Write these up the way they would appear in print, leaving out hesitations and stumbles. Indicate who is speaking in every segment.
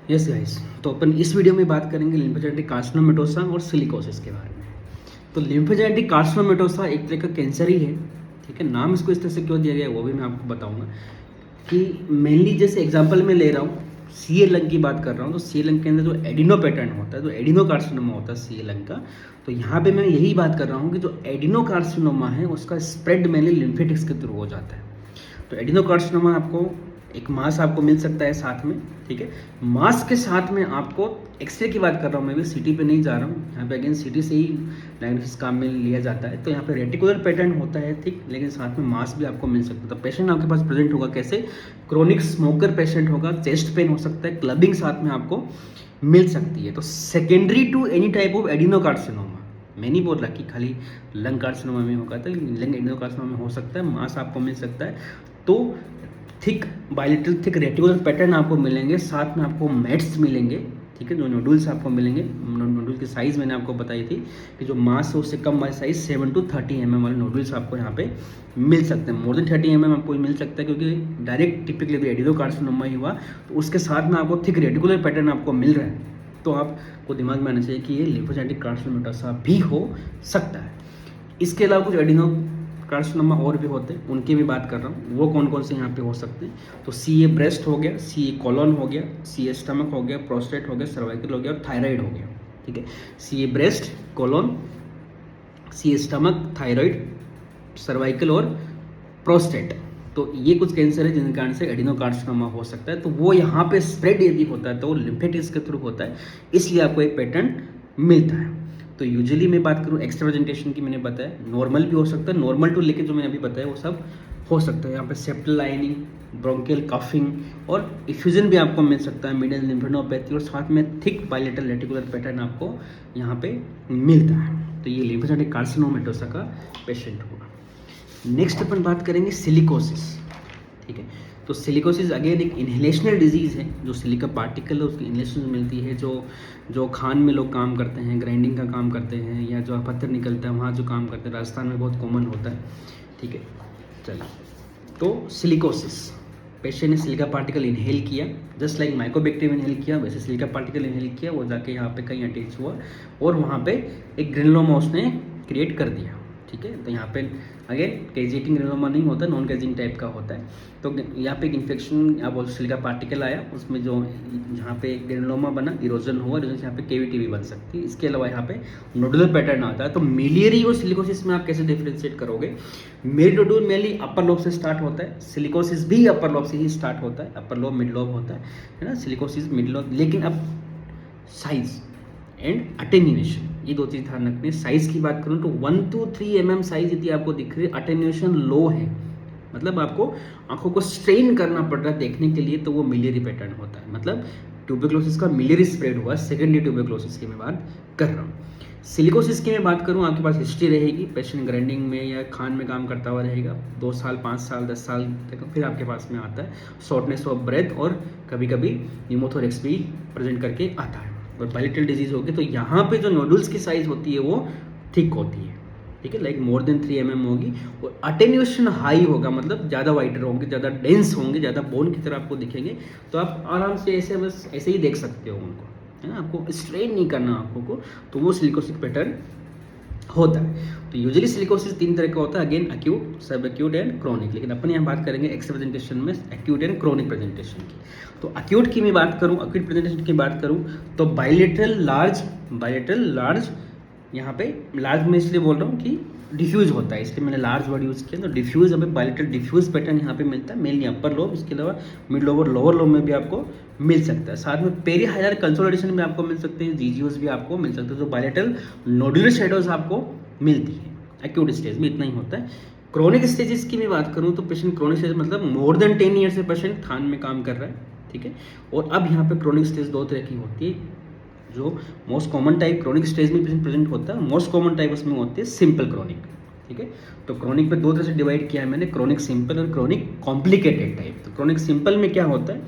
Speaker 1: Yes guys, तो अपन इस video में बात करेंगे लिम्फोडेंड्रिटिक कार्सिनोमेटोसा और सिलिकोसिस के बारे में। तो लिम्फोडेंड्रिटिक कार्सिनोमेटोसा एक तरह का कैंसर ही है, ठीक है। नाम इसको इस तरह से क्यों दिया गया है वो भी मैं आपको बताऊंगा। कि मेनली जैसे एग्जांपल में ले रहा हूँ, सी ए लंग की बात कर रहा हूँ, तो सी ए लंग के अंदर जो एडिनो पैटर्न होता है, जो एडिनो कार्सिनोमा होता है सी ए लंग का, तो यहाँ पे मैं यही बात कर रहा हूँ कि जो एडिनो कार्सिनोमा है उसका स्प्रेड मेनली लिम्फेटिक्स के थ्रू हो जाता है। तो एडिनो कार्सिनोमा आपको एक मास आपको मिल सकता है साथ में, ठीक है। मास के साथ में आपको एक्सरे की बात कर रहा हूँ, मैं भी सिटी पे नहीं जा रहा हूँ, यहाँ पे अगेन सिटी से ही डायग्नोसिस काम में लिया जाता है। तो यहाँ पे रेटिकुलर पैटर्न होता है, ठीक, लेकिन साथ में मास भी आपको मिल सकता है। तो पेशेंट आपके पास प्रेजेंट होगा कैसे, क्रोनिक स्मोकर पेशेंट होगा, चेस्ट पेन हो सकता है, क्लबिंग साथ में आपको मिल सकती है। तो secondary to any type of adenocarcinoma, मैं नहीं बोल रहा कि खाली लंग कार्सिनोमा में होगा, तो लंग एडिनो कार्सिनोमा में हो सकता है, मास आपको मिल सकता है। तो thick bilateral thick reticular pattern आपको मिलेंगे, साथ में आपको मेट्स मिलेंगे, ठीक है, जो नोडुल्स आपको मिलेंगे। नोडुल की साइज़ मैंने आपको बताई थी कि जो मास है उससे कम वाली साइज़ 7 to 30 mm वाले नोडुल्स आपको यहाँ पे मिल सकते हैं। मोर देन 30 mm आपको मिल सकता है, क्योंकि डायरेक्ट टिपिकली एडिनो कार्सिनोमा ही हुआ तो उसके साथ में आपको थिक रेटिकुलर पैटर्न आपको मिल रहा है। तो आपको दिमाग में आना चाहिए कि ये लिम्फोडेंड्रिटिक कार्सिनोमेटोसा भी हो सकता है। इसके अलावा कुछ एडिनो कार्सिनोमा और भी होते हैं, उनकी भी बात कर रहा हूँ, वो कौन कौन से यहाँ पे हो सकते हैं। तो सी ए ब्रेस्ट हो गया, सी ए कॉलन हो गया, सी ए स्टमक हो गया, प्रोस्टेट हो गया, सर्वाइकल हो गया और थायराइड हो गया, ठीक है। सी ए ब्रेस्ट, कॉलन, सी ए स्टमक, थायराइड, सर्वाइकल और प्रोस्टेट, तो ये कुछ कैंसर है जिनके कारण से एडिनो कार्सिनोमा हो सकता है। तो वो यहाँ पे स्प्रेड यदि होता है तो वो लिम्फेटिक्स के थ्रू होता है, इसलिए आपको एक पैटर्न मिलता है। तो यूजुअली मैं बात करूँ एक्स्ट्रा प्रेजेंटेशन की, मैंने बताया नॉर्मल भी हो सकता है, नॉर्मल टू लेके जो मैंने अभी बताया वो सब हो सकता है। यहाँ पे सेप्टल लाइनिंग, ब्रोंकियल कफिंग और इफ्यूजन भी आपको मिल सकता है, मिडल लिम्फेनोपैथी और साथ में थिक बायलेटरल रेटिकुलर पैटर्न आपको यहाँ पे मिलता है। तो ये लिम्फोडेंड्रिटिक कार्सिनोमेटोसा का पेशेंट होगा। नेक्स्ट अपन बात करेंगे सिलिकोसिस, ठीक है। तो सिलिकोसिस अगेन एक इन्हेलेशनल डिजीज़ है, जो सिलिका पार्टिकल है उसकी इन्हेलेशन मिलती है। जो खान में लोग काम करते हैं, ग्राइंडिंग का काम करते हैं, या जो पत्थर निकलता है वहाँ जो काम करते हैं, राजस्थान में बहुत कॉमन होता है, ठीक है। चलिए, तो सिलिकोसिस पेशेंट ने सिलिका पार्टिकल इनहेल किया, जस्ट लाइक माइकोबैक्टीरियम इनहेल किया वैसे सिलिका पार्टिकल इनहेल किया, वो जाके यहाँ पे कहीं अटैच हुआ और वहाँ पे एक ग्रेनुलोमा उसने क्रिएट कर दिया, ठीक है। तो यहाँ पे अगेन कैजिटिंग ग्रेनुलोमा नहीं होता, नॉन कैजिंग टाइप का होता है। तो यहाँ पे एक इन्फेक्शन या बोल सिलिका पार्टिकल आया, उसमें जो यहाँ पे ग्रेनुलोमा बना, इरोजन हुआ, इरोजन से यहाँ पे केविटी भी बन सकती है। इसके अलावा यहाँ पे नोडुलर पैटर्न आता है। तो मिलियरी और सिलिकोसिस में आप कैसे डिफ्रेंशिएट करोगे। मेरी नोडुल मेनली अपर लोब से स्टार्ट होता है, सिलिकोसिस भी अपर लोब से ही स्टार्ट होता है, अपर लोब मिड लोब होता है ना, सिलिकोसिस मिड लोब। लेकिन अब साइज एंड अटेन्यूएशन, ये दो चीज़ ध्यान रखनी है। साइज़ की बात करूँ तो 1 to 3 mm साइज यदि आपको दिख रही है, अटेन्यूएशन लो है, मतलब आपको आंखों को स्ट्रेन करना पड़ रहा है देखने के लिए, तो वो मिलियरी पैटर्न होता है, मतलब ट्यूबरक्लोसिस का मिलियरी स्प्रेड हुआ, सेकेंडरी ट्यूबरक्लोसिस की मैं बात कर रहा हूँ। सिलिकोसिस की मैं बात करूँ, आपके पास हिस्ट्री रहेगी, पेशेंट ग्राइंडिंग में या खान में काम करता हुआ रहेगा 2 साल 5 साल 10 साल तक, फिर आपके पास में आता है शॉर्टनेस ऑफ ब्रेथ और कभी कभी न्यूमोथोरेक्स भी प्रेजेंट करके आता है और बायलेटरल डिजीज होगी। तो यहाँ पे जो नोडुल्स की साइज होती है वो थिक होती है, ठीक है, लाइक मोर देन 3 mm होगी और अटेन्यूएशन हाई होगा, मतलब ज़्यादा वाइटर होंगे, ज़्यादा डेंस होंगे, ज़्यादा बोन की तरह आपको दिखेंगे। तो आप आराम से ऐसे बस ऐसे ही देख सकते हो उनको, है ना, आपको स्ट्रेन नहीं करना आंखों को, तो वो सिलिकोसिस पैटर्न होता है। तो यूजुअली सिलिकोसिस 3 तरह का होता है, अगेन एक्यूट, सब एक्यूट एंड क्रोनिक, लेकिन अपन यहाँ बात करेंगे एक्स प्रेजेंटेशन में एक्यूट एंड क्रोनिक प्रेजेंटेशन की। तो एक्यूट की मैं बात करूँ, एक्यूट प्रेजेंटेशन की बात करूँ तो बायलेटरल लार्ज, यहाँ पे लार्ज में इसलिए बोल रहा हूँ कि डिफ्यूज होता है, इसलिए मैंने लार्ज वर्ड यूज़ किया। तो डिफ्यूज, हमें बायलेटरल डिफ्यूज पैटर्न यहाँ पे मिलता है, मेनली अपर लोब, इसके अलावा मिड लोब और लोअर लोब में भी आपको मिल सकता है। साथ में पेरीहाइलर कंसोलिडेशन में आपको मिल सकते हैं, जीजीओस भी आपको मिल सकते हैं। तो बायलेटरल नोडुलर शैडोज आपको मिलती है एक्यूट स्टेज में, इतना ही होता है। क्रोनिक स्टेजेस की मैं बात करूँ तो पेशेंट क्रोनिक स्टेज मतलब मोर देन 10 ईयर से पेशेंट थान में काम कर रहा है, ठीक है। और अब यहाँ पे क्रोनिक स्टेज 2 तरह की होती है। जो most common type chronic stage में पेशेंट प्रेजेंट होता है, मोस्ट कॉमन टाइप उसमें होती है सिंपल क्रोनिक, ठीक है। तो क्रोनिक पे 2 तरह से डिवाइड किया है मैंने, क्रोनिक सिंपल और क्रोनिक कॉम्प्लिकेटेड टाइप। तो क्रोनिक सिंपल में क्या होता है,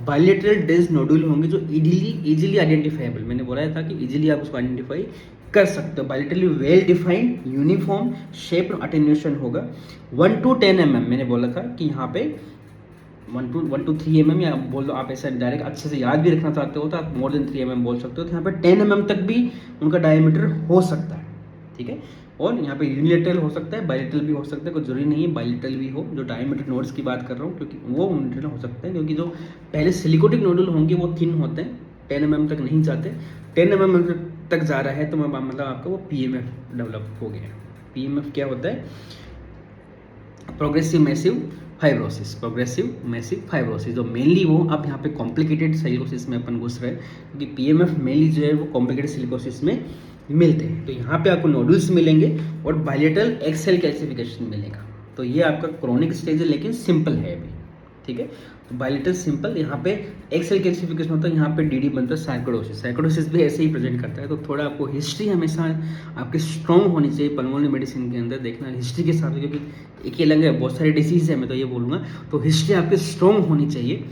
Speaker 1: बायलेटरल डेंस नोडुल होंगे जो इजीली आइडेंटिफाइबल, मैंने बोला था कि इजीली आप उसको आइडेंटिफाई कर सकते हो। Bilaterally well defined uniform shape attenuation होगा। 1 to 10 mm मैंने बोला था कि यहाँ पे 1 to 3 mm, या बोल दो आप ऐसा डायरेक्ट अच्छे से याद भी रखना चाहते हो तो आप मोर देन 3 mm बोल सकते हो। तो यहाँ पे 10 mm तक भी उनका डायमीटर हो सकता है, ठीक है। और यहाँ पे यूनिलेटरल हो सकता है, बायलेटरल भी हो सकता है, कोई जरूरी नहीं है बायलेटरल भी हो। जो डायमीटर नोड्स की बात कर रहा हूँ क्योंकि वो यूनिलेटरल हो सकता है, क्योंकि जो पहले सिलिकोटिक नोडल होंगे वो थिन होते हैं, 10 mm तक नहीं जाते। 10 mm तक जा रहा है तो मैं मतलब आपका वो PMF डेवलप हो गया। PMF क्या होता है? Progressive massive fibrosis, progressive massive fibrosis, जो मेनली वो अब यहाँ पे कॉम्प्लिकेटेड सिलिकोसिस में अपन घुस रहे हैं, क्योंकि PMF मेनली जो है वो कॉम्प्लिकेटेड सिलिकोसिस में मिलते हैं। तो यहाँ पे आपको नोडल्स मिलेंगे और बायलेटरल एक्सेल कैल्सिफिकेशन मिलेगा। तो ये आपका क्रोनिक स्टेज है लेकिन सिंपल है अभी, ठीक है। तो बायलेटरल सिंपल, यहाँ पे एक्सेल कैल्सिफिकेशन होता है, यहाँ पे DD बनता है सार्कोइडोसिस। सार्कोइडोसिस भी ऐसे ही प्रेजेंट करता है। तो थोड़ा आपको हिस्ट्री हमेशा आपकी स्ट्रॉन्ग होनी चाहिए पल्मोनरी मेडिसिन के अंदर, देखना हिस्ट्री के साथ, क्योंकि एक ही अलग है, बहुत सारे डिसीज है, मैं तो ये बोलूँगा। तो हिस्ट्री आपकी स्ट्रॉन्ग होनी चाहिए।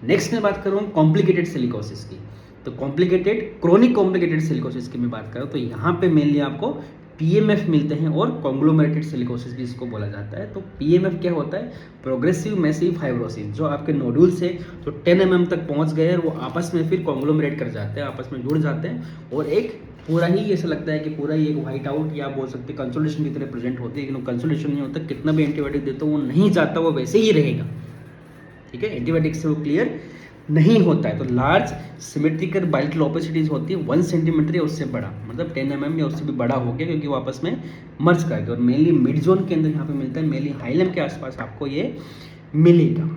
Speaker 1: नेक्स्ट मैं बात करूँ कॉम्प्लिकेटेड सिलिकोसिस की। तो कॉम्प्लिकेटेड क्रोनिक कॉम्प्लिकेटेड सिलिकोसिस की मैं बात कर रहा हूँ, तो यहाँ पे मेनली आपको PMF मिलते हैं और कॉन्ग्लोमेरेटेड सिलिकोसिस भी इसको बोला जाता है। तो PMF क्या होता है? प्रोग्रेसिव मैसिव फाइब्रोसिस, जो आपके नोडुल्स है जो 10 mm तक पहुँच गए और वो आपस में फिर कॉन्ग्लोमेरेट कर जाते हैं, आपस में जुड़ जाते हैं और एक पूरा ही ऐसा लगता है कि पूरा ही एक व्हाइट आउट या बोल सकते हैं कंसोलिडेशन की तरह प्रेजेंट होती है, लेकिन वो कंसोलिडेशन नहीं होता। कितना भी एंटीबायोटिक देते हो वो नहीं जाता, वो वैसे ही रहेगा, ठीक है। एंटीबायोटिक से वो क्लियर नहीं होता है। तो लार्ज सिमेट्रिकल बायलेटरल ओपेसिटीज होती है 1 सेंटीमीटर या उससे बड़ा, मतलब 10 mm या उससे भी बड़ा हो गया, क्योंकि वो आपस में मर्ज कर गए। और मेनली मिड जोन के अंदर यहाँ पे मिलता है, मेनली हाइलम के आसपास आपको ये मिलेगा।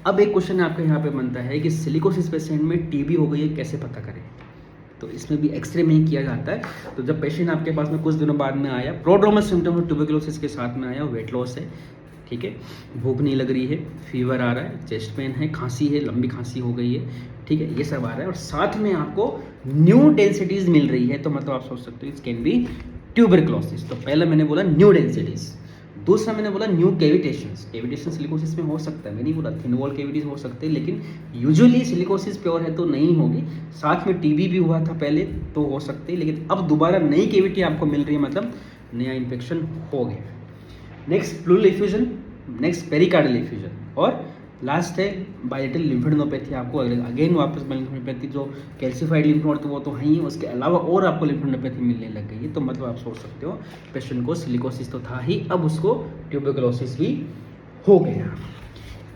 Speaker 1: अब एक क्वेश्चन आपका यहाँ पे बनता है कि सिलिकोसिस पेशेंट में TB हो गई है, कैसे पता करें? तो इसमें भी एक्सरे में ही किया जाता है। तो जब पेशेंट आपके पास में कुछ दिनों बाद में आया, प्रोड्रोमल सिम्टम ट्यूबरकुलोसिस के साथ में आया, वेट लॉस है, ठीक है, भूख नहीं लग रही है, फीवर आ रहा है, चेस्ट पेन है, खांसी है, लंबी खांसी हो गई है, ठीक है, ये सब आ रहा है और साथ में आपको न्यू डेंसिटीज मिल रही है, तो मतलब आप सोच सकते हो इट कैन बी ट्यूबरकुलोसिस। तो पहला मैंने बोला न्यू डेंसिटीज, दूसरा मैंने बोला न्यू कैविटेशंस। कैविटेशन सिलिकोसिस में हो सकता है, मैं नहीं बोला थिन वॉल कैविटीज हो सकते हैं, लेकिन यूजुअली सिलिकोसिस प्योर है तो नहीं होगी। साथ में TB भी हुआ था पहले तो हो सकते हैं, लेकिन अब दोबारा नई कैविटी आपको मिल रही है, मतलब नया इन्फेक्शन हो गया। Next pleural effusion, next pericardial effusion, और लास्ट है बायलेटरल लिम्फेडेनोपैथी। आपको अगेन वापस लिम्फेडेनोपैथी, जो कैल्सिफाइड लिम्फ नोड तो वो तो है ही, उसके अलावा और आपको लिम्फेडेनोपैथी मिलने लग गई है। तो मतलब आप सोच सकते हो पेशेंट को सिलिकोसिस तो था ही, अब उसको ट्यूबरकुलोसिस भी हो गया।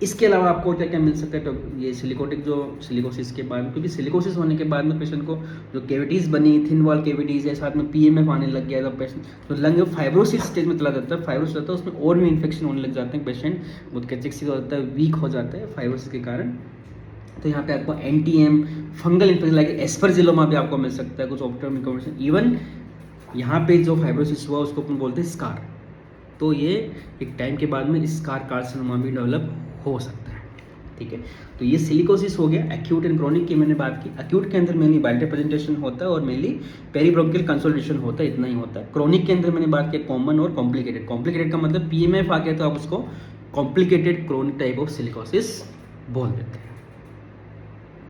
Speaker 1: इसके अलावा आपको क्या क्या मिल सकता है? तो ये सिलिकोटिक जो सिलिकोसिस के बाद, क्योंकि सिलिकोसिस होने के बाद में पेशेंट को जो कैविटीज़ बनी, थिन वॉल कैविटीज़ है, साथ में PMF आने लग गया, तो पेशेंट तो लंग फाइब्रोसिस स्टेज में चला जाता है, फाइब्रोसिस होता है, उसमें और भी इन्फेक्शन होने लग जाते हैं, पेशेंट बहुत कैचेक्सिक हो जाता है, वीक हो जाता है फाइब्रोसिस के कारण। तो यहाँ पे आपको NTM, fungal infection like aspergilloma भी आपको मिल सकता है, कुछ ऑप्टोमिक कॉम्बिनेशन। इवन यहाँ पे जो फाइब्रोसिस हुआ उसको अपन बोलते हैं स्कार, तो ये एक टाइम के बाद में स्कार कार्सिनोमा भी डेवलप हो सकता है, ठीक है। तो ये सिलिकोसिस हो गया। एक्यूट एंड क्रोनिक की मैंने बात की। एक्यूट के अंदर मेनली बायलेटरल प्रेजेंटेशन होता है और मेनली पेरीब्रोंकियल कंसोलिडेशन होता है, इतना ही होता है। क्रोनिक के अंदर मैंने बात की कॉमन और कॉम्प्लिकेटेड। कॉम्प्लिकेटेड का मतलब PMF आ गया तो आप उसको complicated chronic type of silicosis बोल देते हैं।